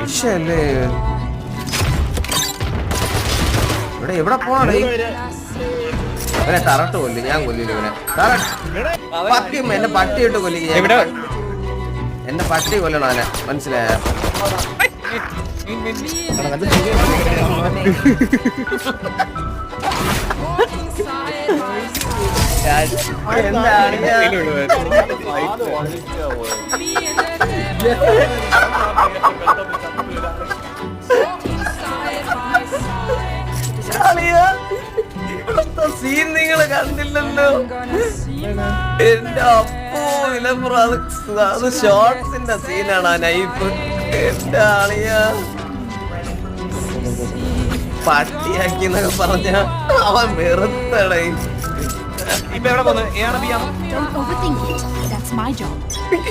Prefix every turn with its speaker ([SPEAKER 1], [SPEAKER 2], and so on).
[SPEAKER 1] വിഷയല്ലേ ഇവിടെ എവിടെ പോണേ ഇവനെ തറട്ട് കൊല്ലി ഞാൻ കൊല്ലില്ല ഇവനെ പട്ടി എന്നെ പട്ടിയിട്ട് കൊല്ലിക്ക് ഞാൻ എന്നെ പട്ടി കൊല്ലണം അവനെ മനസ്സിലായ സീൻ നിങ്ങള് കണ്ടില്ലല്ലോ എന്റെ അപ്പോ അത് ഷോർട്സിന്റെ സീനാണ് ആ നൈഫ് എന്റെ ആളിയ പട്ടിയാക്കി എന്നൊക്കെ പറഞ്ഞ അവൻ വെറുത്തടേ
[SPEAKER 2] ഇപ്പൊ എവിടെ പോന്ന്?
[SPEAKER 3] Don't overthink it. That's my job.